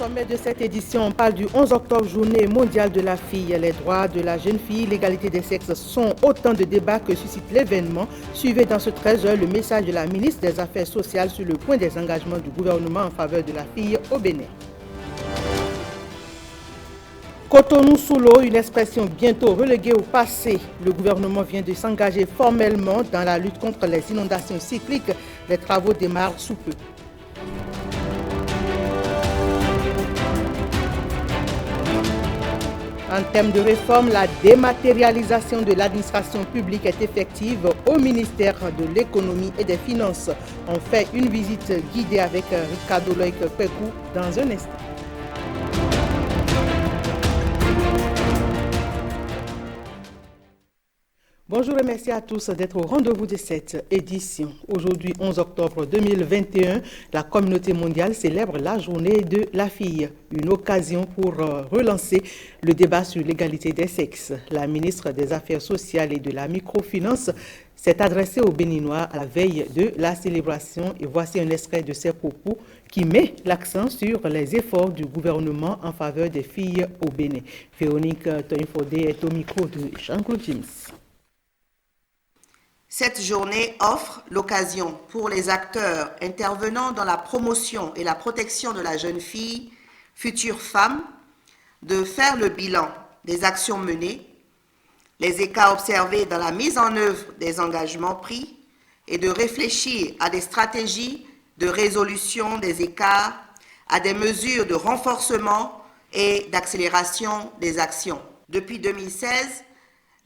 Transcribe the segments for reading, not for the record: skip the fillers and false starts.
sommet de cette édition, on parle du 11 octobre, journée mondiale de la fille. Les droits de la jeune fille, l'égalité des sexes sont autant de débats que suscite l'événement. Suivez dans ce 13h le message de la ministre des Affaires sociales sur le point des engagements du gouvernement en faveur de la fille au Bénin. Cotonou sous l'eau, une expression bientôt reléguée au passé. Le gouvernement vient de s'engager formellement dans la lutte contre les inondations cycliques. Les travaux démarrent sous peu. En termes de réforme, la dématérialisation de l'administration publique est effective au ministère de l'économie et des finances. On fait une visite guidée avec Ricardo Loïc-Pekou dans un instant. Bonjour et merci à tous d'être au rendez-vous de cette édition. Aujourd'hui, 11 octobre 2021, la communauté mondiale célèbre la journée de la fille. Une occasion pour relancer le débat sur l'égalité des sexes. La ministre des Affaires sociales et de la microfinance s'est adressée aux Béninois à la veille de la célébration. Et voici un extrait de ses propos qui met l'accent sur les efforts du gouvernement en faveur des filles au Bénin. Véronique Toinfodé est au micro de Jean-Claude James. Cette journée offre l'occasion pour les acteurs intervenant dans la promotion et la protection de la jeune fille, future femme, de faire le bilan des actions menées, les écarts observés dans la mise en œuvre des engagements pris et de réfléchir à des stratégies de résolution des écarts, à des mesures de renforcement et d'accélération des actions. Depuis 2016,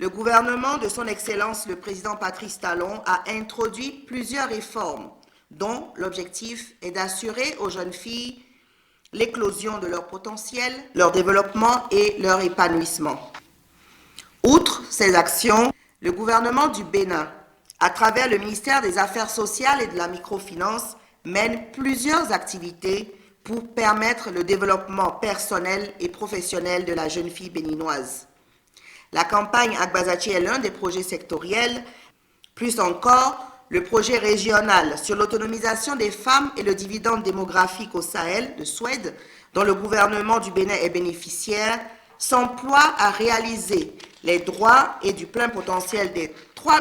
le gouvernement de son Excellence, le président Patrice Talon, a introduit plusieurs réformes dont l'objectif est d'assurer aux jeunes filles l'éclosion de leur potentiel, leur développement et leur épanouissement. Outre ces actions, le gouvernement du Bénin, à travers le ministère des Affaires sociales et de la microfinance, mène plusieurs activités pour permettre le développement personnel et professionnel de la jeune fille béninoise. La campagne Agbazachi est l'un des projets sectoriels. Plus encore, le projet régional sur l'autonomisation des femmes et le dividende démographique au Sahel, le SWED, dont le gouvernement du Bénin est bénéficiaire, s'emploie à réaliser les droits et du plein potentiel des 3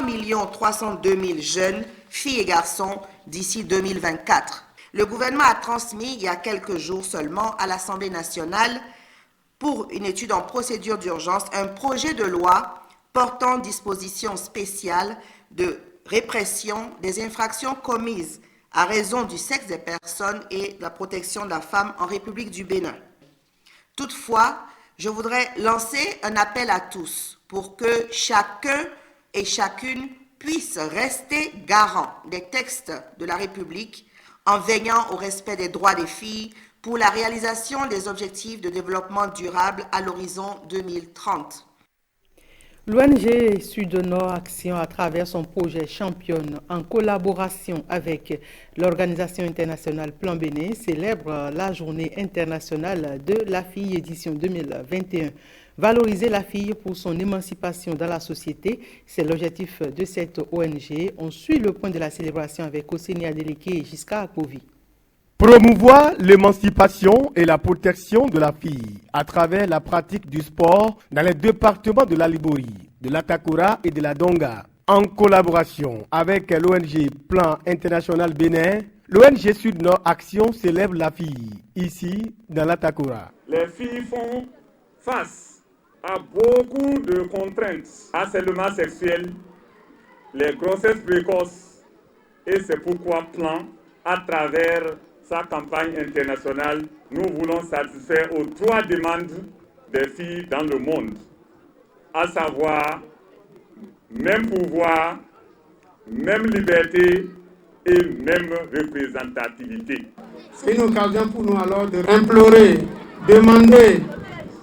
302 000 jeunes, filles et garçons, d'ici 2024. Le gouvernement a transmis, il y a quelques jours seulement, à l'Assemblée nationale, pour une étude en procédure d'urgence, un projet de loi portant dispositions spéciales de répression des infractions commises à raison du sexe des personnes et de la protection de la femme en République du Bénin. Toutefois, je voudrais lancer un appel à tous pour que chacun et chacune puisse rester garant des textes de la République en veillant au respect des droits des filles pour la réalisation des objectifs de développement durable à l'horizon 2030. L'ONG Sud-Nord Action, à travers son projet Championne, en collaboration avec l'Organisation internationale Plan Bénin, célèbre la Journée internationale de la fille édition 2021. Valoriser la fille pour son émancipation dans la société, c'est l'objectif de cette ONG. On suit le point de la célébration avec Ossénia Deleke et Jiska Akovi. Promouvoir l'émancipation et la protection de la fille à travers la pratique du sport dans les départements de la Liborie, de l'Atakura et de la Donga. En collaboration avec l'ONG Plan International Bénin, l'ONG Sud-Nord Action célèbre la fille, ici dans l'Atakura. Les filles font face à beaucoup de contraintes, harcèlement sexuel, les grossesses précoces, et c'est pourquoi Plan, à travers sa campagne internationale, nous voulons satisfaire aux 3 demandes des filles dans le monde, à savoir même pouvoir, même liberté et même représentativité. C'est une occasion pour nous alors de implorer, demander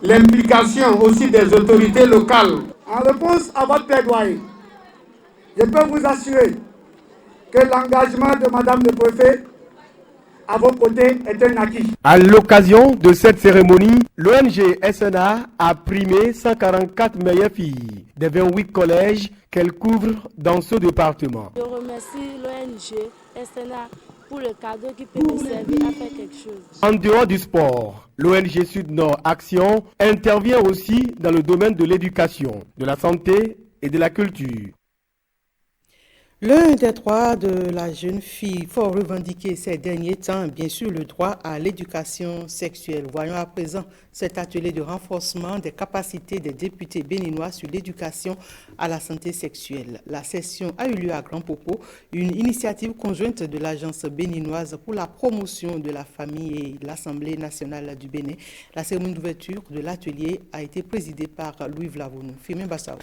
l'implication aussi des autorités locales. En réponse à votre plaidoyer, je peux vous assurer que l'engagement de Madame le Préfet à vos côtés est un acquis. À l'occasion de cette cérémonie, l'ONG SNA a primé 144 meilleures filles des 28 collèges qu'elle couvre dans ce département. Je remercie l'ONG SNA pour le cadeau qui peut me servir à faire quelque chose. En dehors du sport, l'ONG Sud-Nord Action intervient aussi dans le domaine de l'éducation, de la santé et de la culture. L'un des droits de la jeune fille fort revendiqué ces derniers temps, bien sûr, le droit à l'éducation sexuelle. Voyons à présent cet atelier de renforcement des capacités des députés béninois sur l'éducation à la santé sexuelle. La session a eu lieu à Grand Popo, une initiative conjointe de l'Agence béninoise pour la promotion de la famille et l'Assemblée nationale du Bénin. La cérémonie d'ouverture de l'atelier a été présidée par Louis Vlavounou. Firmin Bassao.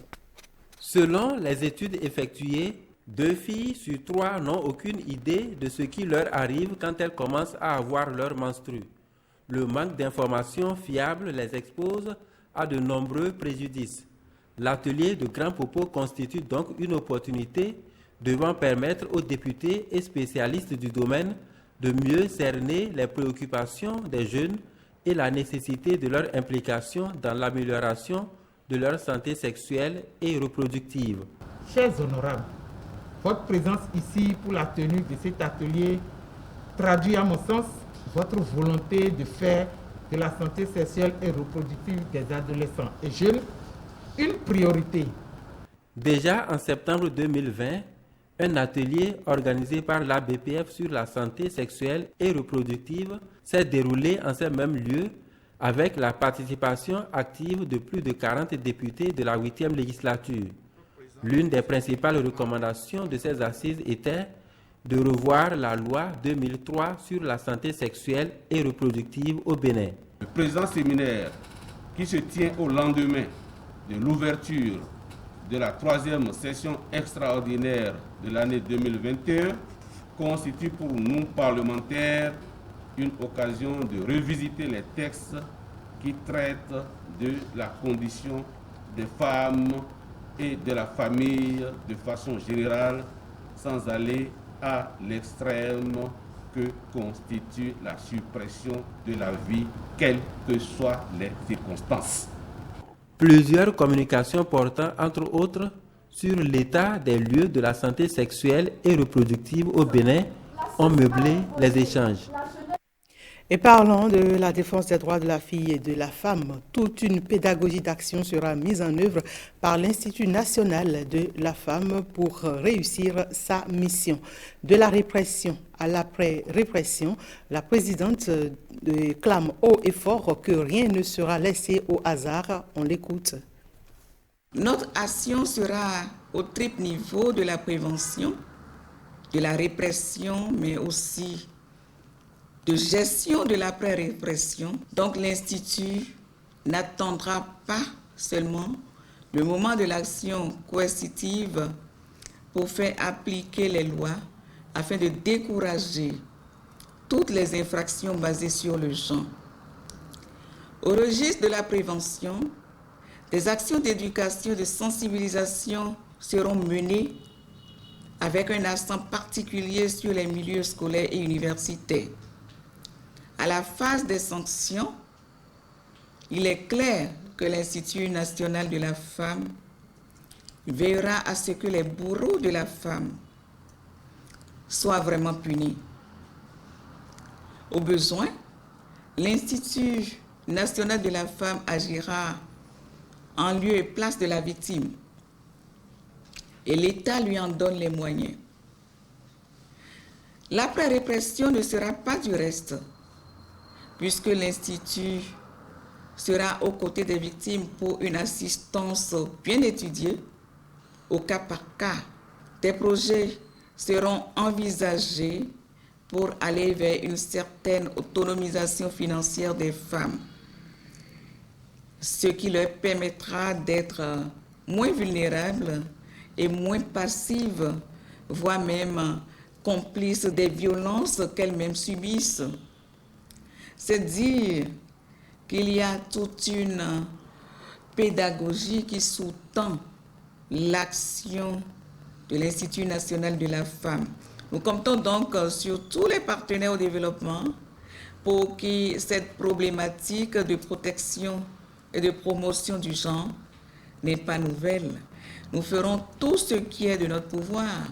Selon les études effectuées, 2 filles sur 3 n'ont aucune idée de ce qui leur arrive quand elles commencent à avoir leur menstru. Le manque d'informations fiables les expose à de nombreux préjudices. L'atelier de Grand Popo constitue donc une opportunité devant permettre aux députés et spécialistes du domaine de mieux cerner les préoccupations des jeunes et la nécessité de leur implication dans l'amélioration de leur santé sexuelle et reproductive. Chers honorables, votre présence ici pour la tenue de cet atelier traduit à mon sens votre volonté de faire de la santé sexuelle et reproductive des adolescents et jeunes une priorité. Déjà en septembre 2020, un atelier organisé par l'ABPF sur la santé sexuelle et reproductive s'est déroulé en ces mêmes lieux avec la participation active de plus de 40 députés de la 8e législature. L'une des principales recommandations de ces assises était de revoir la loi 2003 sur la santé sexuelle et reproductive au Bénin. Le présent séminaire, qui se tient au lendemain de l'ouverture de la 3e session extraordinaire de l'année 2021, constitue pour nous parlementaires une occasion de revisiter les textes qui traitent de la condition des femmes et de la famille de façon générale, sans aller à l'extrême que constitue la suppression de la vie, quelles que soient les circonstances. Plusieurs communications portant, entre autres, sur l'état des lieux de la santé sexuelle et reproductive au Bénin ont meublé les échanges. Et parlant de la défense des droits de la fille et de la femme, toute une pédagogie d'action sera mise en œuvre par l'Institut national de la femme pour réussir sa mission. De la répression à l'après-répression, la présidente clame haut et fort que rien ne sera laissé au hasard. On l'écoute. Notre action sera au triple niveau de la prévention, de la répression, mais aussi de gestion de l'après-répression. Donc l'Institut n'attendra pas seulement le moment de l'action coercitive pour faire appliquer les lois afin de décourager toutes les infractions basées sur le genre. Au registre de la prévention, des actions d'éducation et de sensibilisation seront menées avec un accent particulier sur les milieux scolaires et universitaires. À la phase des sanctions, il est clair que l'Institut national de la femme veillera à ce que les bourreaux de la femme soient vraiment punis. Au besoin, l'Institut national de la femme agira en lieu et place de la victime et l'État lui en donne les moyens. L'après-répression ne sera pas du reste, puisque l'Institut sera aux côtés des victimes pour une assistance bien étudiée, au cas par cas. Des projets seront envisagés pour aller vers une certaine autonomisation financière des femmes, ce qui leur permettra d'être moins vulnérables et moins passives, voire même complices des violences qu'elles-mêmes subissent. C'est dire qu'il y a toute une pédagogie qui sous-tend l'action de l'Institut national de la femme. Nous comptons donc sur tous les partenaires au développement pour que cette problématique de protection et de promotion du genre n'est pas nouvelle. Nous ferons tout ce qui est de notre pouvoir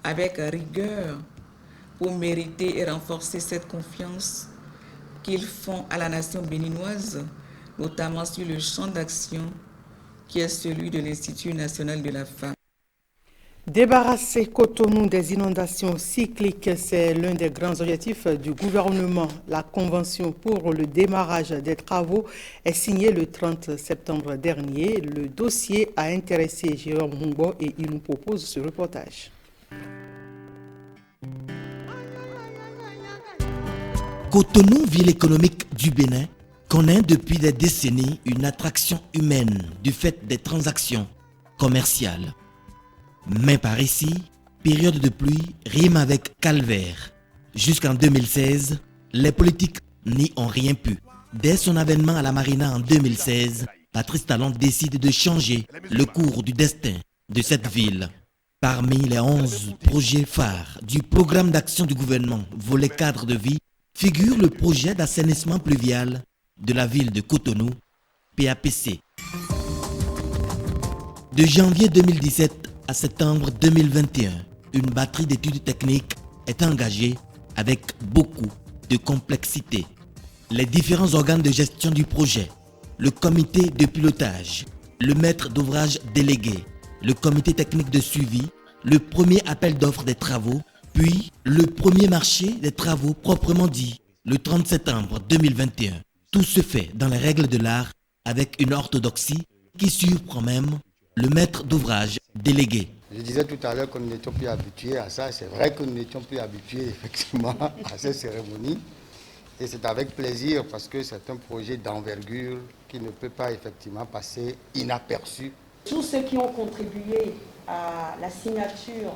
avec rigueur pour mériter et renforcer cette confiance qu'ils font à la nation béninoise, notamment sur le champ d'action qui est celui de l'Institut national de la femme. Débarrasser Cotonou des inondations cycliques, c'est l'un des grands objectifs du gouvernement. La convention pour le démarrage des travaux est signée le 30 septembre dernier. Le dossier a intéressé Jérôme Mungbo et il nous propose ce reportage. Cotonou, ville économique du Bénin, connaît depuis des décennies une attraction humaine du fait des transactions commerciales. Mais par ici, période de pluie rime avec calvaire. Jusqu'en 2016, les politiques n'y ont rien pu. Dès son avènement à la Marina en 2016, Patrice Talon décide de changer le cours du destin de cette ville. Parmi les 11 projets phares du programme d'action du gouvernement volet cadre de vie, figure le projet d'assainissement pluvial de la ville de Cotonou, PAPC. De janvier 2017 à septembre 2021, une batterie d'études techniques est engagée avec beaucoup de complexité. Les différents organes de gestion du projet, le comité de pilotage, le maître d'ouvrage délégué, le comité technique de suivi, le premier appel d'offres des travaux, puis le premier marché des travaux proprement dit, le 30 septembre 2021. Tout se fait dans les règles de l'art avec une orthodoxie qui surprend même le maître d'ouvrage délégué. Je disais tout à l'heure que nous n'étions plus habitués à ça. C'est vrai que nous n'étions plus habitués effectivement à ces cérémonies. Et c'est avec plaisir parce que c'est un projet d'envergure qui ne peut pas effectivement passer inaperçu. Tous ceux qui ont contribué à la signature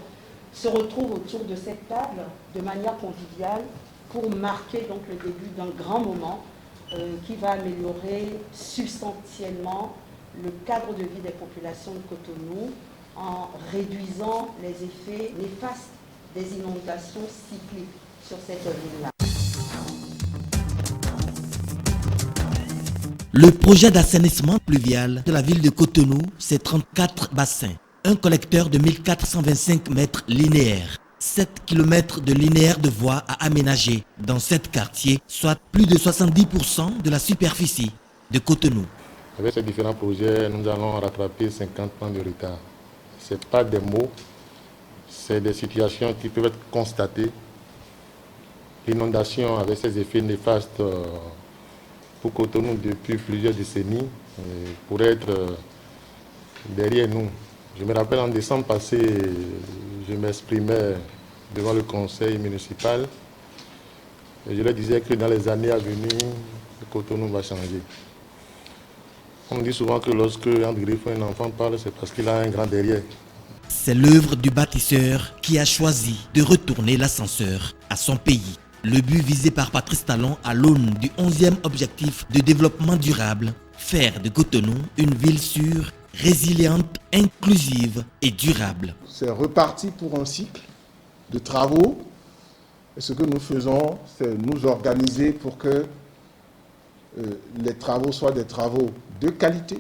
se retrouvent autour de cette table de manière conviviale pour marquer donc le début d'un grand moment qui va améliorer substantiellement le cadre de vie des populations de Cotonou en réduisant les effets néfastes des inondations cycliques sur cette ville-là. Le projet d'assainissement pluvial de la ville de Cotonou, c'est 34 bassins, un collecteur de 1425 mètres linéaires, 7 km de linéaire de voies à aménager dans 7 quartiers, soit plus de 70% de la superficie de Cotonou. Avec ces différents projets, nous allons rattraper 50 ans de retard. Ce n'est pas des mots, c'est des situations qui peuvent être constatées. L'inondation avec ses effets néfastes pour Cotonou depuis plusieurs décennies pourrait être derrière nous. Je me rappelle en décembre passé, je m'exprimais devant le conseil municipal et je leur disais que dans les années à venir, Cotonou va changer. On dit souvent que lorsque André Griffon, un enfant parle, c'est parce qu'il a un grand derrière. C'est l'œuvre du bâtisseur qui a choisi de retourner l'ascenseur à son pays. Le but visé par Patrice Talon à l'aune du 11e objectif de développement durable, faire de Cotonou une ville sûre, résiliente, inclusive et durable. C'est reparti pour un cycle de travaux. Et ce que nous faisons, c'est nous organiser pour que les travaux soient des travaux de qualité,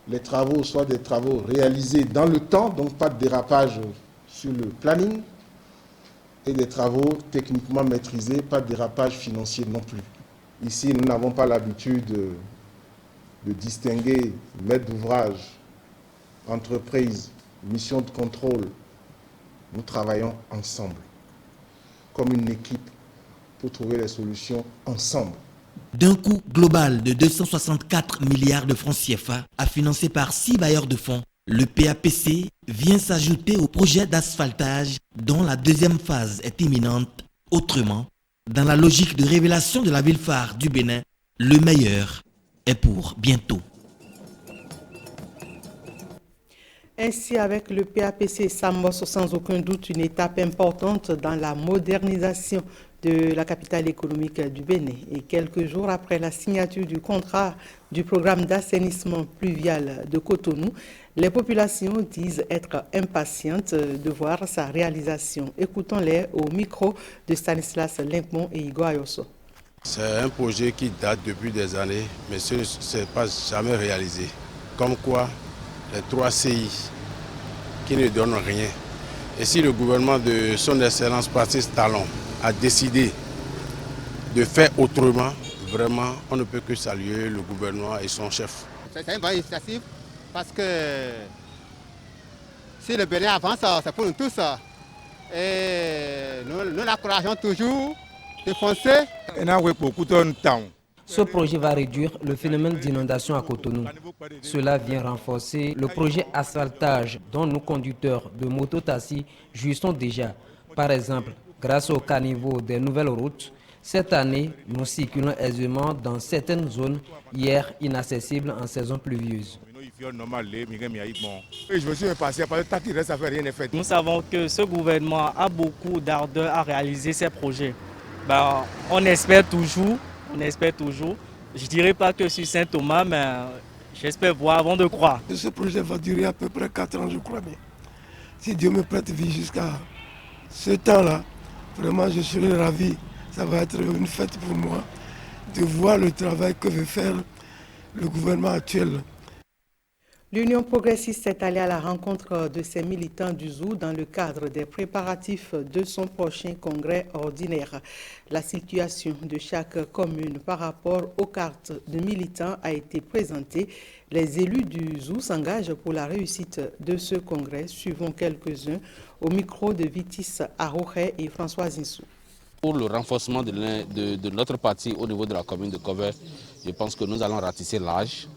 les travaux soient des travaux réalisés dans le temps, donc pas de dérapage sur le planning, et des travaux techniquement maîtrisés, pas de dérapage financier non plus. Ici, nous n'avons pas l'habitude de distinguer maître d'ouvrage, entreprise, mission de contrôle. Nous travaillons ensemble, comme une équipe, pour trouver les solutions ensemble. D'un coût global de 264 milliards de francs CFA, à financer par 6 bailleurs de fonds, le PAPC vient s'ajouter au projet d'asphaltage dont la deuxième phase est imminente. Autrement, dans la logique de révélation de la ville phare du Bénin, le meilleur est pour bientôt. Ainsi, avec le PAPC, s'amorce sans aucun doute une étape importante dans la modernisation de la capitale économique du Bénin. Et quelques jours après la signature du contrat du programme d'assainissement pluvial de Cotonou, les populations disent être impatientes de voir sa réalisation. Écoutons-les au micro de Stanislas Linkmon et Igor Ayoso. C'est un projet qui date depuis des années, mais ce n'est pas jamais réalisé. Comme quoi, les 3 CI qui ne donnent rien. Et si le gouvernement de son Excellence Patrice Talon a décidé de faire autrement, vraiment, on ne peut que saluer le gouvernement et son chef. C'est une bonne initiative parce que si le Bénin avance, c'est pour nous tous. Et nous l'encourageons toujours de foncer. Ce projet va réduire le phénomène d'inondation à Cotonou. Cela vient renforcer le projet asphaltage dont nos conducteurs de moto-taxi jouissent déjà. Par exemple, grâce au caniveau des nouvelles routes, cette année, nous circulons aisément dans certaines zones hier inaccessibles en saison pluvieuse. Nous savons que ce gouvernement a beaucoup d'ardeur à réaliser ces projets. On espère toujours. Je ne dirais pas que sur Saint-Thomas, mais j'espère voir avant de croire. Ce projet va durer à peu près 4 ans, je crois bien. Si Dieu me prête vie jusqu'à ce temps-là, vraiment je serai ravi. Ça va être une fête pour moi de voir le travail que veut faire le gouvernement actuel. L'Union progressiste est allée à la rencontre de ses militants du ZOU dans le cadre des préparatifs de son prochain congrès ordinaire. La situation de chaque commune par rapport aux cartes de militants a été présentée. Les élus du ZOU s'engagent pour la réussite de ce congrès. Suivons quelques-uns au micro de Vitis Aroche et François Zinsou. Pour le renforcement de notre parti au niveau de la commune de Kover, je pense que nous allons ratisser l'âge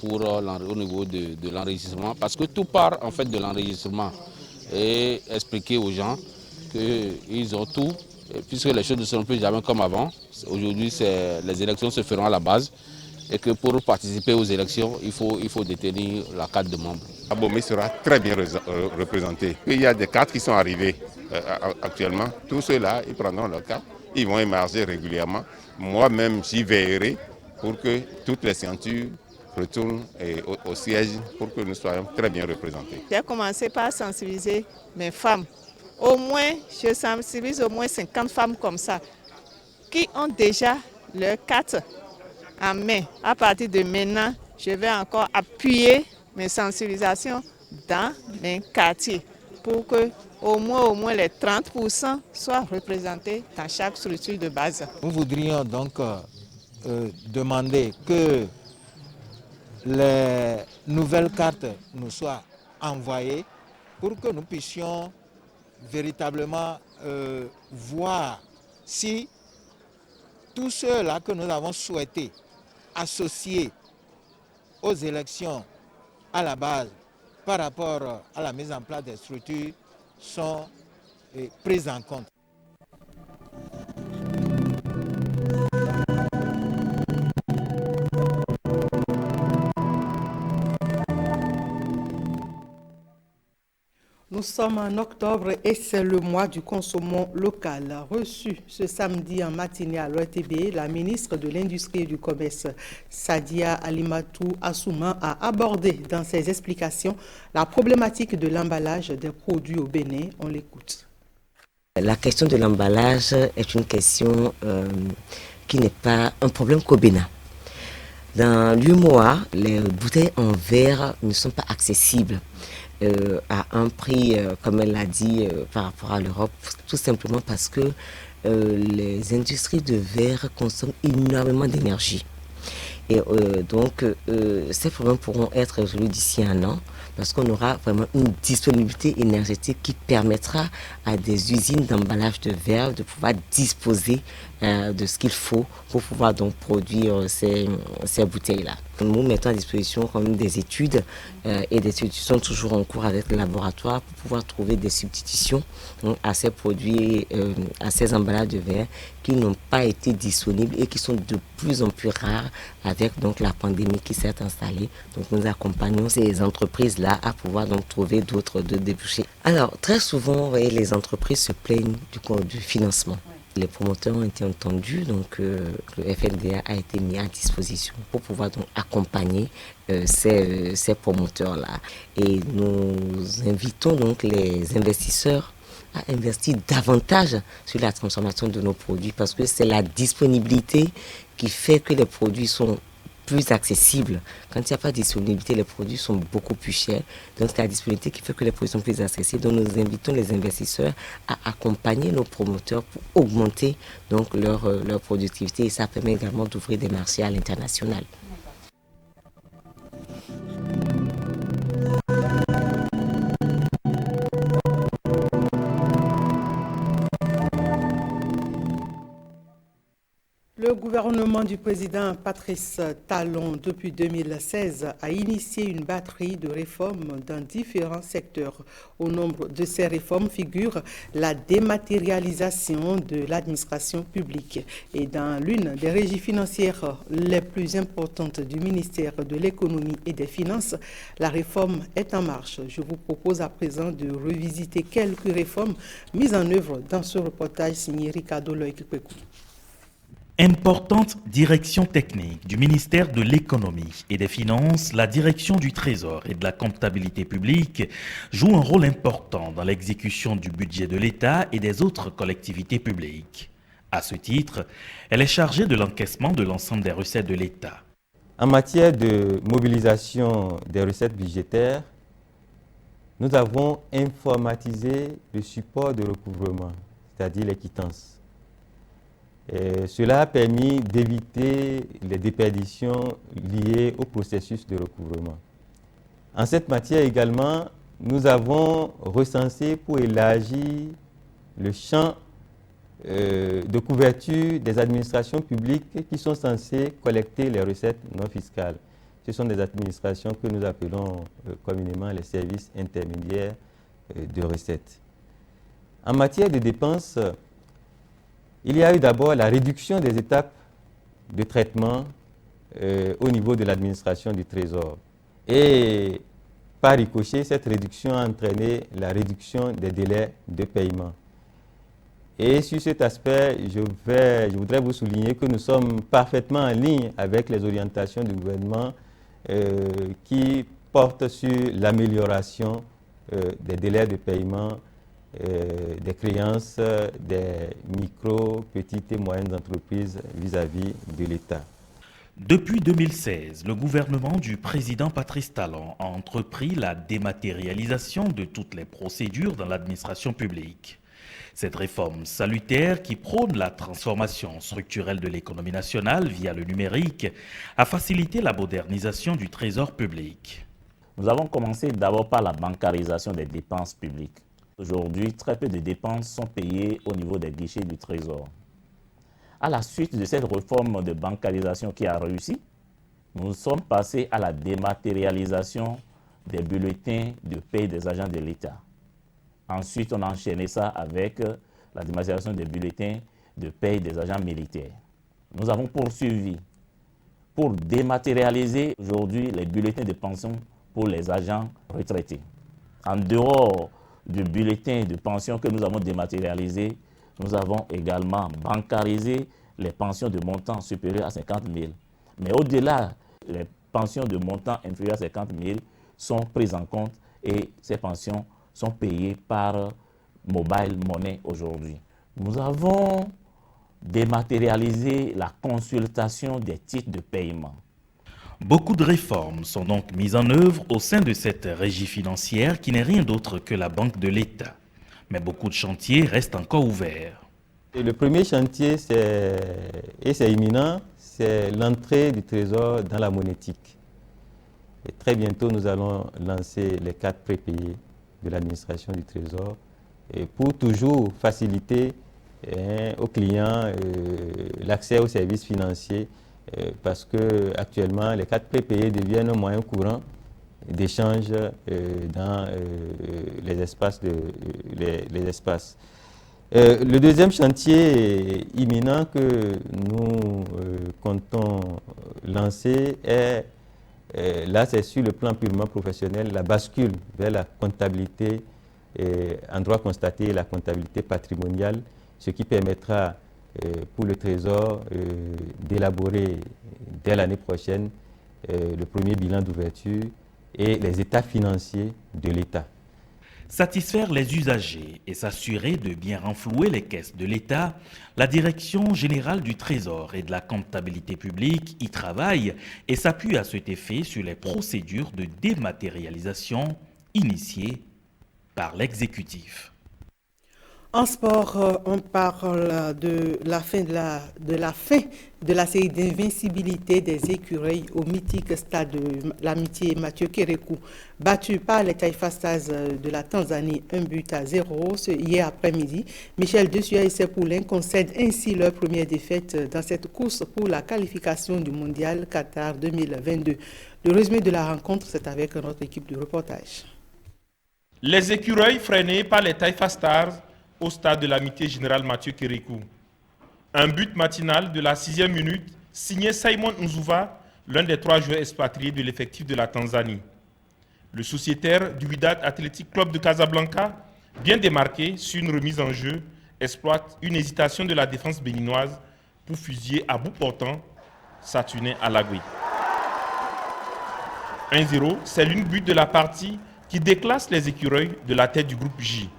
au niveau de l'enregistrement, parce que tout part en fait de l'enregistrement et expliquer aux gens qu'ils ont tout, puisque les choses ne seront plus jamais comme avant. Aujourd'hui, les élections se feront à la base et que pour participer aux élections, il faut détenir la carte de membre. Abomey sera très bien représenté. Il y a des cartes qui sont arrivées actuellement. Tous ceux-là, ils prendront leur carte. Ils vont émarger régulièrement. Moi-même, j'y veillerai pour que toutes les signatures retournent au siège pour que nous soyons très bien représentés. J'ai commencé par sensibiliser mes femmes. Au moins, je sensibilise au moins 50 femmes comme ça qui ont déjà leur carte en main. À partir de maintenant, je vais encore appuyer mes sensibilisations dans mes quartiers pour que au moins les 30% soient représentés dans chaque structure de base. Nous voudrions donc demander que les nouvelles cartes nous soient envoyées pour que nous puissions véritablement voir si tous ceux-là que nous avons souhaité associer aux élections à la base par rapport à la mise en place des structures sont prises en compte. Nous sommes en octobre et c'est le mois du consommant local. Reçu ce samedi en matinée à l'ORTB, la ministre de l'Industrie et du Commerce, Sadia Alimatou Assouma, a abordé dans ses explications la problématique de l'emballage des produits au Bénin. On l'écoute. La question de l'emballage est une question qui n'est pas un problème qu'au Bénin. Dans l'UMOA, les bouteilles en verre ne sont pas accessibles à un prix, comme elle l'a dit, par rapport à l'Europe, tout simplement parce que les industries de verre consomment énormément d'énergie. Et donc, ces problèmes pourront être résolus d'ici un an parce qu'on aura vraiment une disponibilité énergétique qui permettra à des usines d'emballage de verre de pouvoir disposer de ce qu'il faut pour pouvoir donc produire ces bouteilles-là. Nous mettons à disposition quand même des études et des études sont toujours en cours avec le laboratoire pour pouvoir trouver des substitutions à ces produits, à ces emballages de verre qui n'ont pas été disponibles et qui sont de plus en plus rares avec donc la pandémie qui s'est installée. Donc nous accompagnons ces entreprises-là à pouvoir donc trouver d'autres débouchés. Alors très souvent, vous voyez, les entreprises se plaignent du financement. Les promoteurs ont été entendus, donc le FNDA a été mis à disposition pour pouvoir donc accompagner ces promoteurs-là. Et nous invitons donc les investisseurs à investir davantage sur la transformation de nos produits parce que c'est la disponibilité qui fait que les produits sont plus accessible. Quand il n'y a pas de disponibilité, les produits sont beaucoup plus chers. Donc c'est la disponibilité qui fait que les produits sont plus accessibles. Donc nous invitons les investisseurs à accompagner nos promoteurs pour augmenter donc leur productivité et ça permet également d'ouvrir des marchés à l'international. Le gouvernement du président Patrice Talon, depuis 2016, a initié une batterie de réformes dans différents secteurs. Au nombre de ces réformes figure la dématérialisation de l'administration publique. Et dans l'une des régies financières les plus importantes du ministère de l'économie et des finances, la réforme est en marche. Je vous propose à présent de revisiter quelques réformes mises en œuvre dans ce reportage signé Ricardo Loïc-Pekou. Importante direction technique du ministère de l'économie et des finances, la direction du trésor et de la comptabilité publique joue un rôle important dans l'exécution du budget de l'État et des autres collectivités publiques. À ce titre, elle est chargée de l'encaissement de l'ensemble des recettes de l'État. En matière de mobilisation des recettes budgétaires, nous avons informatisé le support de recouvrement, c'est-à-dire les quittances. Cela a permis d'éviter les déperditions liées au processus de recouvrement. En cette matière également, nous avons recensé pour élargir le champ de couverture des administrations publiques qui sont censées collecter les recettes non fiscales. Ce sont des administrations que nous appelons communément les services intermédiaires de recettes. En matière de dépenses, il y a eu d'abord la réduction des étapes de traitement au niveau de l'administration du Trésor. Et par ricochet, cette réduction a entraîné la réduction des délais de paiement. Et sur cet aspect, je voudrais vous souligner que nous sommes parfaitement en ligne avec les orientations du gouvernement qui portent sur l'amélioration des délais de paiement des créances des micro, petites et moyennes entreprises vis-à-vis de l'État. Depuis 2016, le gouvernement du président Patrice Talon a entrepris la dématérialisation de toutes les procédures dans l'administration publique. Cette réforme salutaire qui prône la transformation structurelle de l'économie nationale via le numérique a facilité la modernisation du trésor public. Nous avons commencé d'abord par la bancarisation des dépenses publiques. Aujourd'hui, très peu de dépenses sont payées au niveau des guichets du Trésor. À la suite de cette réforme de bancarisation qui a réussi, nous sommes passés à la dématérialisation des bulletins de paie des agents de l'État. Ensuite, on a enchaîné ça avec la dématérialisation des bulletins de paie des agents militaires. Nous avons poursuivi pour dématérialiser aujourd'hui les bulletins de pension pour les agents retraités. En dehors du bulletin de pension que nous avons dématérialisé, nous avons également bancarisé les pensions de montant supérieur à 50 000. Mais au-delà, les pensions de montant inférieur à 50 000 sont prises en compte et ces pensions sont payées par mobile money aujourd'hui. Nous avons dématérialisé la consultation des titres de paiement. Beaucoup de réformes sont donc mises en œuvre au sein de cette régie financière qui n'est rien d'autre que la Banque de l'État. Mais beaucoup de chantiers restent encore ouverts. Et le premier chantier, et c'est imminent, c'est l'entrée du Trésor dans la monétique. Et très bientôt, nous allons lancer les cartes prépayées de l'administration du Trésor et pour toujours faciliter aux clients l'accès aux services financiers. Parce qu'actuellement, les cartes prépayées deviennent un moyen courant d'échange dans les espaces. Le deuxième chantier imminent que nous comptons lancer est, là c'est sur le plan purement professionnel, la bascule vers la comptabilité en droit constaté et la comptabilité patrimoniale, ce qui permettra pour le Trésor d'élaborer dès l'année prochaine le premier bilan d'ouverture et les états financiers de l'État. Satisfaire les usagers et s'assurer de bien renflouer les caisses de l'État, la Direction générale du Trésor et de la comptabilité publique y travaille et s'appuie à cet effet sur les procédures de dématérialisation initiées par l'exécutif. En sport, on parle de la fin de la série d'invincibilité des écureuils au mythique stade de l'Amitié Mathieu Kérékou. Battu par les Taifa Stars de la Tanzanie 1-0 hier après-midi, Michel Dessuet et ses poulains concèdent ainsi leur première défaite dans cette course pour la qualification du mondial Qatar 2022. Le résumé de la rencontre, c'est avec notre équipe de reportage. Les écureuils freinés par les Taifa Stars au stade de l'Amitié Générale Mathieu Kérékou. Un but matinal de la 6e minute, signé Simon Nzuva, l'un des 3 joueurs expatriés de l'effectif de la Tanzanie. Le sociétaire du Wydad Athletic Club de Casablanca, bien démarqué sur une remise en jeu, exploite une hésitation de la défense béninoise pour fusiller à bout portant Saturnin Alagui. 1-0, c'est l'une but de la partie qui déclasse les écureuils de la tête du groupe J.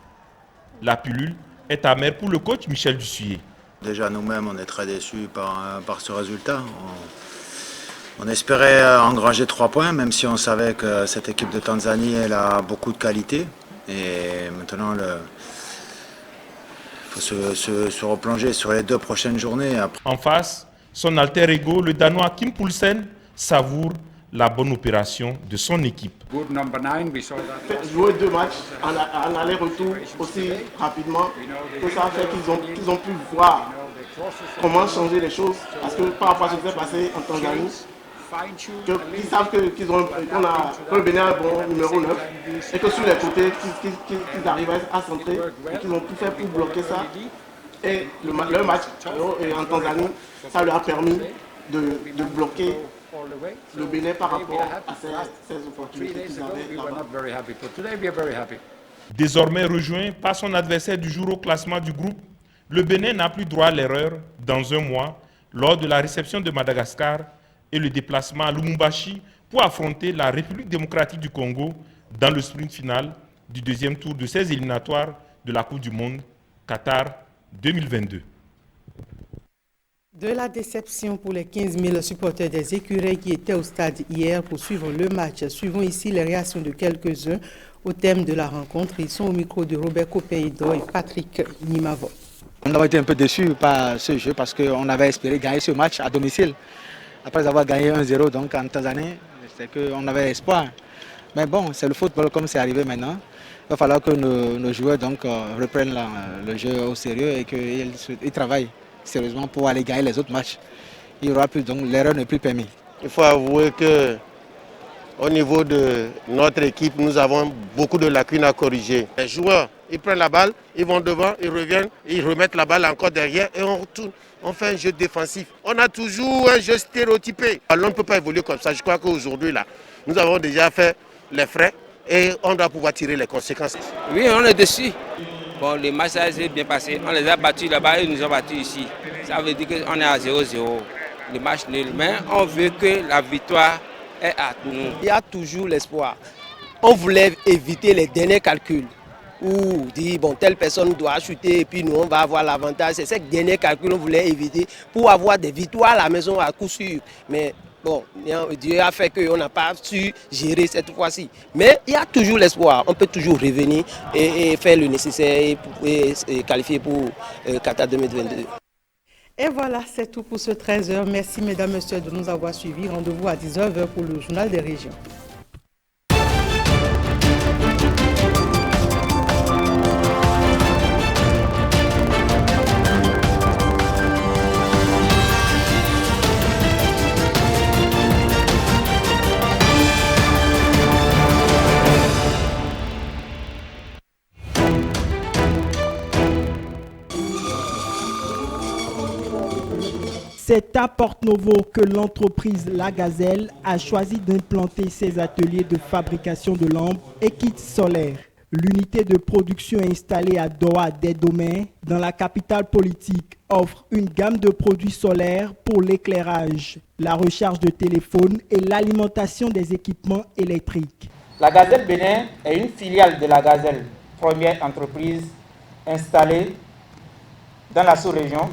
La pilule est amère pour le coach Michel Dessuet. Déjà nous-mêmes, on est très déçus par ce résultat. On espérait engranger 3 points, même si on savait que cette équipe de Tanzanie elle a beaucoup de qualité. Et maintenant, il faut se replonger sur les 2 prochaines journées. En face, son alter ego, le Danois Kim Poulsen, savoure la bonne opération de son équipe. Jouer 2 matchs en aller-retour aussi rapidement, tout ça fait qu'ils ont pu voir comment changer les choses. Parce que par rapport à ce qui s'est passé en Tanzanie, ils savent qu'on a le Bénin un bon numéro 9 et que sur les côtés, qu'ils arrivaient à centrer et qu'ils ont tout fait pour bloquer ça. Et le match en Tanzanie, ça leur a permis de bloquer le Bénin par rapport à ces opportunités qu'ils avaient là-bas. Désormais rejoint par son adversaire du jour au classement du groupe, le Bénin n'a plus droit à l'erreur dans un mois lors de la réception de Madagascar et le déplacement à Lubumbashi pour affronter la République démocratique du Congo dans le sprint final du 2e tour de ces éliminatoires de la Coupe du Monde Qatar 2022. De la déception pour les 15 000 supporters des écureuils qui étaient au stade hier pour suivre le match. Suivons ici les réactions de quelques-uns au thème de la rencontre. Ils sont au micro de Robert Copeido et Patrick Nimavo. On a été un peu déçus par ce jeu parce qu'on avait espéré gagner ce match à domicile. Après avoir gagné 1-0 donc en Tanzanie, c'est qu'on avait espoir. Mais bon, c'est le football comme c'est arrivé maintenant. Il va falloir que nos joueurs donc, reprennent le jeu au sérieux et qu'ils travaillent sérieusement pour aller gagner les autres matchs. Il y aura plus, donc l'erreur n'est plus permise. Il faut avouer que au niveau de notre équipe, nous avons beaucoup de lacunes à corriger. Les joueurs, ils prennent la balle, ils vont devant, ils reviennent, ils remettent la balle encore derrière et on fait un jeu défensif. On a toujours un jeu stéréotypé. Alors on ne peut pas évoluer comme ça. Je crois qu'aujourd'hui, là, nous avons déjà fait les frais et on doit pouvoir tirer les conséquences. Oui, on est déçus. Bon, les matchs s'est bien passé. On les a battus là-bas et ils nous ont battus ici. Ça veut dire qu'on est à 0-0. Le match nul. Mais on veut que la victoire est à tout nous. Il y a toujours l'espoir. On voulait éviter les derniers calculs. Ou dire, bon, telle personne doit chuter et puis nous, on va avoir l'avantage. C'est ces derniers calculs qu'on voulait éviter pour avoir des victoires à la maison à coup sûr. Mais bon, Dieu a fait qu'on n'a pas su gérer cette fois-ci. Mais il y a toujours l'espoir. On peut toujours revenir et faire le nécessaire et qualifier pour Qatar 2022. Et voilà, c'est tout pour ce 13h. Merci mesdames, messieurs de nous avoir suivis. Rendez-vous à 19h pour le journal des régions. C'est à Porto-Novo que l'entreprise La Gazelle a choisi d'implanter ses ateliers de fabrication de lampes et kits solaires. L'unité de production installée à Doha des Domaines, dans la capitale politique, offre une gamme de produits solaires pour l'éclairage, la recharge de téléphone et l'alimentation des équipements électriques. La Gazelle Bénin est une filiale de la Gazelle, première entreprise installée dans la sous-région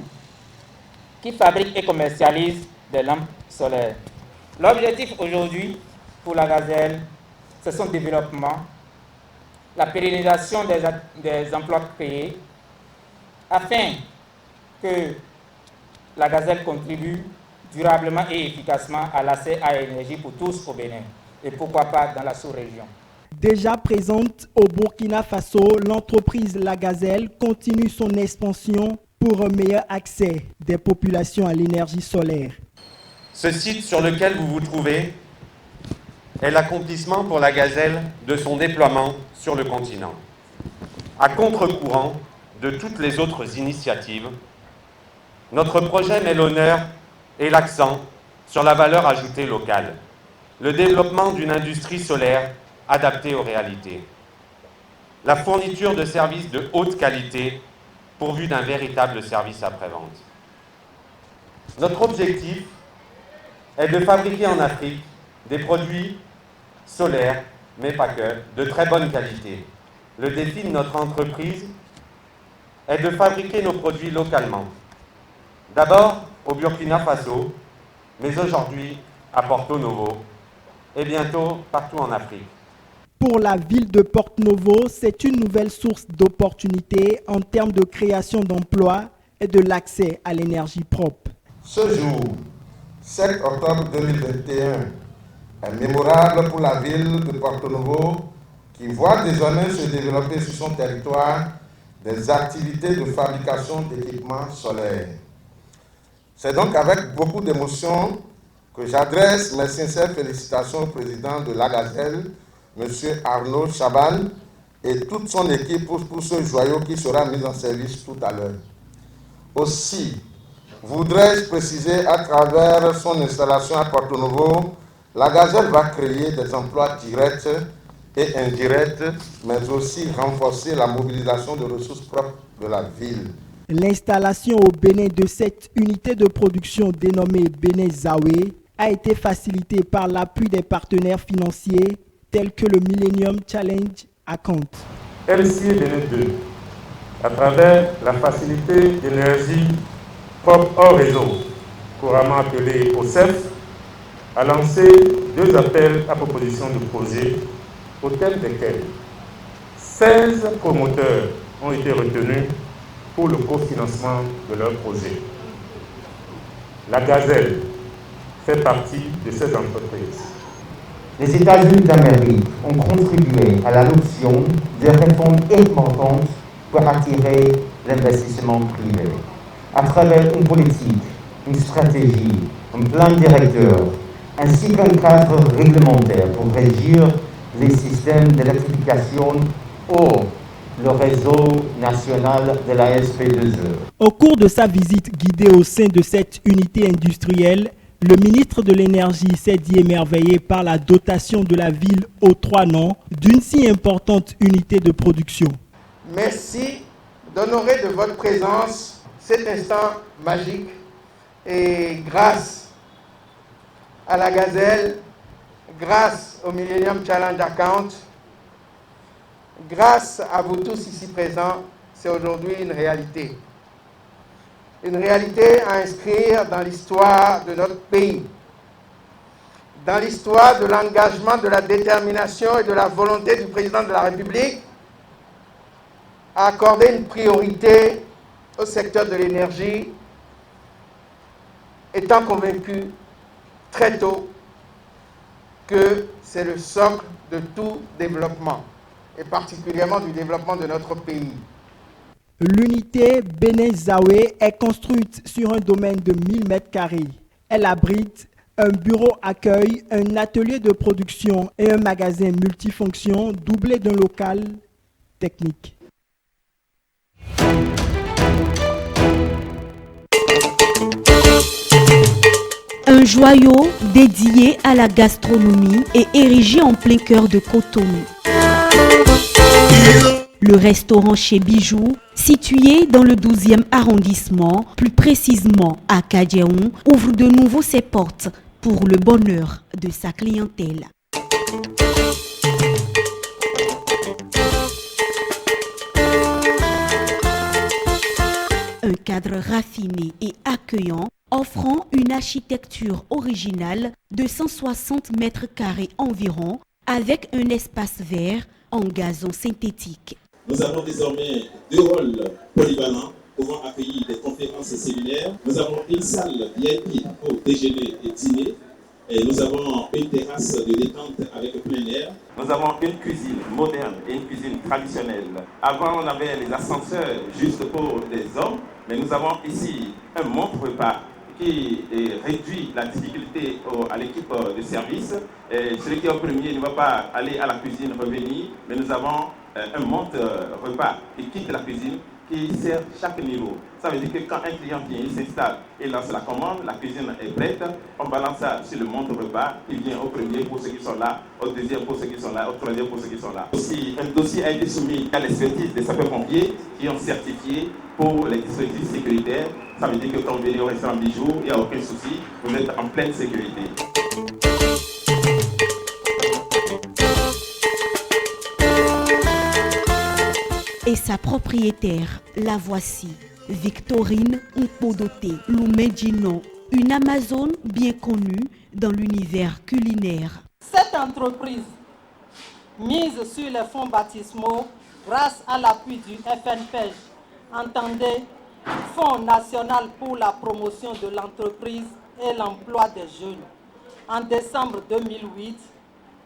qui fabrique et commercialise des lampes solaires. L'objectif aujourd'hui pour la Gazelle, c'est son développement, la pérennisation des emplois créés, afin que la Gazelle contribue durablement et efficacement à l'accès à l'énergie pour tous au Bénin, et pourquoi pas dans la sous-région. Déjà présente au Burkina Faso, l'entreprise La Gazelle continue son expansion pour un meilleur accès des populations à l'énergie solaire. Ce site sur lequel vous vous trouvez est l'accomplissement pour la Gazelle de son déploiement sur le continent. À contre-courant de toutes les autres initiatives, notre projet met l'honneur et l'accent sur la valeur ajoutée locale, le développement d'une industrie solaire adaptée aux réalités, la fourniture de services de haute qualité pourvus d'un véritable service après-vente. Notre objectif est de fabriquer en Afrique des produits solaires, mais pas que, de très bonne qualité. Le défi de notre entreprise est de fabriquer nos produits localement. D'abord au Burkina Faso, mais aujourd'hui à Porto Novo et bientôt partout en Afrique. Pour la ville de Porto Novo, c'est une nouvelle source d'opportunités en termes de création d'emplois et de l'accès à l'énergie propre. Ce jour, 7 octobre 2021, est mémorable pour la ville de Porto Novo qui voit désormais se développer sur son territoire des activités de fabrication d'équipements solaires. C'est donc avec beaucoup d'émotion que j'adresse mes sincères félicitations au président de la Gazelle, M. Arnaud Chaban, et toute son équipe pour ce joyau qui sera mis en service tout à l'heure. Aussi, voudrais-je préciser à travers son installation à Porto Novo, la Gazelle va créer des emplois directs et indirects, mais aussi renforcer la mobilisation de ressources propres de la ville. L'installation au Bénin de cette unité de production dénommée Bénin Zaoué a été facilitée par l'appui des partenaires financiers tels que le Millennium Challenge Account. LCA Bénin 2, à travers la facilité d'énergie propre hors réseau, couramment appelée OCEF, a lancé 2 appels à proposition de projets au thème desquels 16 promoteurs ont été retenus pour le cofinancement de leur projet. La Gazelle fait partie de ces entreprises. Les États-Unis d'Amérique ont contribué à l'adoption de réformes importantes pour attirer l'investissement privé. À travers une politique, une stratégie, un plan directeur, ainsi qu'un cadre réglementaire pour régir les systèmes d'électrification hors le réseau national de la SP2E. Au cours de sa visite guidée au sein de cette unité industrielle, le ministre de l'Énergie s'est dit émerveillé par la dotation de la ville aux 3 noms d'une si importante unité de production. Merci d'honorer de votre présence cet instant magique et grâce à la Gazelle, grâce au Millennium Challenge Account, grâce à vous tous ici présents, c'est aujourd'hui une réalité. Une réalité à inscrire dans l'histoire de notre pays, dans l'histoire de l'engagement, de la détermination et de la volonté du président de la République à accorder une priorité au secteur de l'énergie, étant convaincu très tôt que c'est le socle de tout développement, et particulièrement du développement de notre pays. L'unité Bénin Zaoué est construite sur un domaine de 1000 m². Elle abrite un bureau accueil, un atelier de production et un magasin multifonction doublé d'un local technique. Un joyau dédié à la gastronomie et érigé en plein cœur de Cotonou. Le restaurant Chez Bijoux, situé dans le 12e arrondissement, plus précisément à Kadiaon, ouvre de nouveau ses portes pour le bonheur de sa clientèle. cadre raffiné et accueillant, offrant une architecture originale de 160 mètres carrés environ, avec un espace vert en gazon synthétique. Nous avons désormais 2 halls polyvalents pouvant accueillir des conférences et séminaires. Nous avons une salle VIP pour déjeuner et dîner. Et nous avons une terrasse de détente avec plein air. Nous avons une cuisine moderne et une cuisine traditionnelle. Avant, on avait les ascenseurs juste pour les hommes, mais nous avons ici un montre-repas qui réduit la difficulté à l'équipe de service. Et celui qui est au premier ne va pas aller à la cuisine, revenir, mais nous avons un montre-repas qui quitte la cuisine, qui sert chaque niveau. Ça veut dire que quand un client vient, il s'installe et lance la commande, la cuisine est prête, on balance ça sur le montre-repas, il vient au premier pour ceux qui sont là, au deuxième pour ceux qui sont là, au troisième pour ceux qui sont là. Aussi, un dossier a été soumis à l'expertise des sapeurs-pompiers qui ont certifié pour les dispositifs sécuritaires. Ça veut dire que quand vous venez au restaurant Bijou, il n'y a aucun souci, vous êtes en pleine sécurité. Et sa propriétaire, la voici, Victorine Nkodote Lumedjino, une Amazone bien connue dans l'univers culinaire. Cette entreprise, mise sur les fonds baptismaux grâce à l'appui du FNPEJ, entendez Fonds national pour la promotion de l'entreprise et l'emploi des jeunes, en décembre 2008,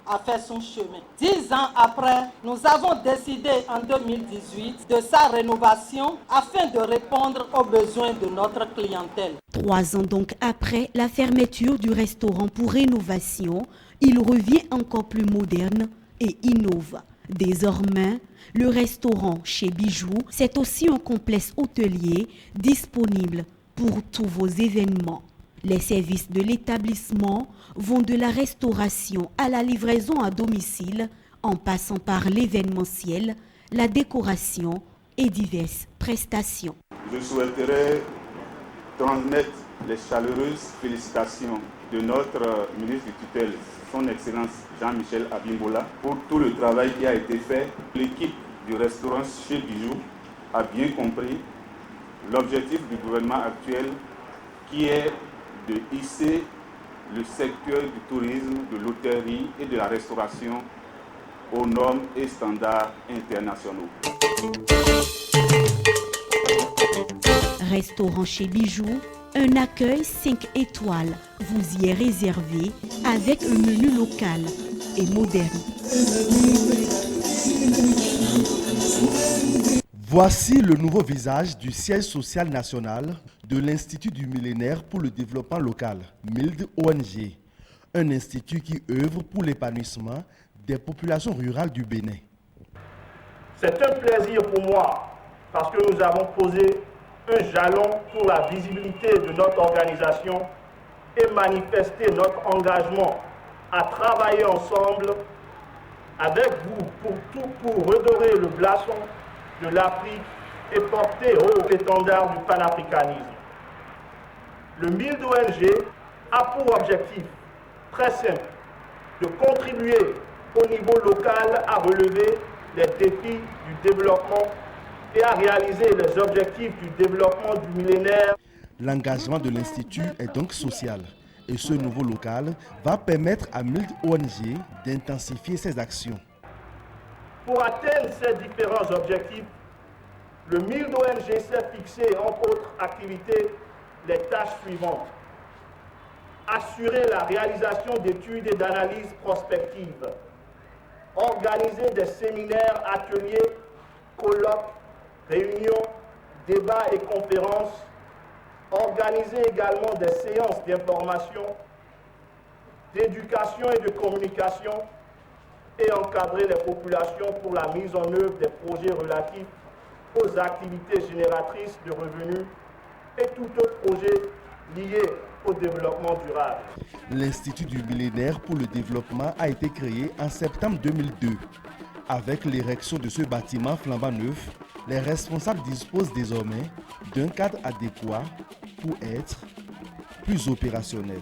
a fait son chemin. 10 ans après, nous avons décidé en 2018 de sa rénovation afin de répondre aux besoins de notre clientèle. 3 ans donc après la fermeture du restaurant pour rénovation, il revient encore plus moderne et innove. Désormais, le restaurant chez Bijou, c'est aussi un complexe hôtelier disponible pour tous vos événements. Les services de l'établissement vont de la restauration à la livraison à domicile, en passant par l'événementiel, la décoration et diverses prestations. Je souhaiterais transmettre les chaleureuses félicitations de notre ministre du tutelle, son Excellence Jean-Michel Abimbola, pour tout le travail qui a été fait. L'équipe du restaurant chez Bijou a bien compris l'objectif du gouvernement actuel qui est de hisser le secteur du tourisme, de l'hôtellerie et de la restauration aux normes et standards internationaux. Restaurant chez Bijou, un accueil 5 étoiles vous y est réservé avec un menu local et moderne. Voici le nouveau visage du siège social national de l'Institut du millénaire pour le développement local, MILD ONG, un institut qui œuvre pour l'épanouissement des populations rurales du Bénin. C'est un plaisir pour moi parce que nous avons posé un jalon pour la visibilité de notre organisation et manifester notre engagement à travailler ensemble avec vous pour redorer le blason de l'Afrique et porter haut l'étendard du panafricanisme. Le MILD ONG a pour objectif très simple de contribuer au niveau local à relever les défis du développement et à réaliser les objectifs du développement du millénaire. L'engagement de l'Institut est donc social et ce nouveau local va permettre à MILD ONG d'intensifier ses actions. Pour atteindre ces différents objectifs, le MILD ONG s'est fixé, entre autres activités, les tâches suivantes. Assurer la réalisation d'études et d'analyses prospectives. Organiser des séminaires, ateliers, colloques, réunions, débats et conférences. Organiser également des séances d'information, d'éducation et de communication et encadrer les populations pour la mise en œuvre des projets relatifs aux activités génératrices de revenus et tout autre projet lié au développement durable. L'Institut du millénaire pour le développement a été créé en septembre 2002. Avec l'érection de ce bâtiment flambant neuf, les responsables disposent désormais d'un cadre adéquat pour être plus opérationnels.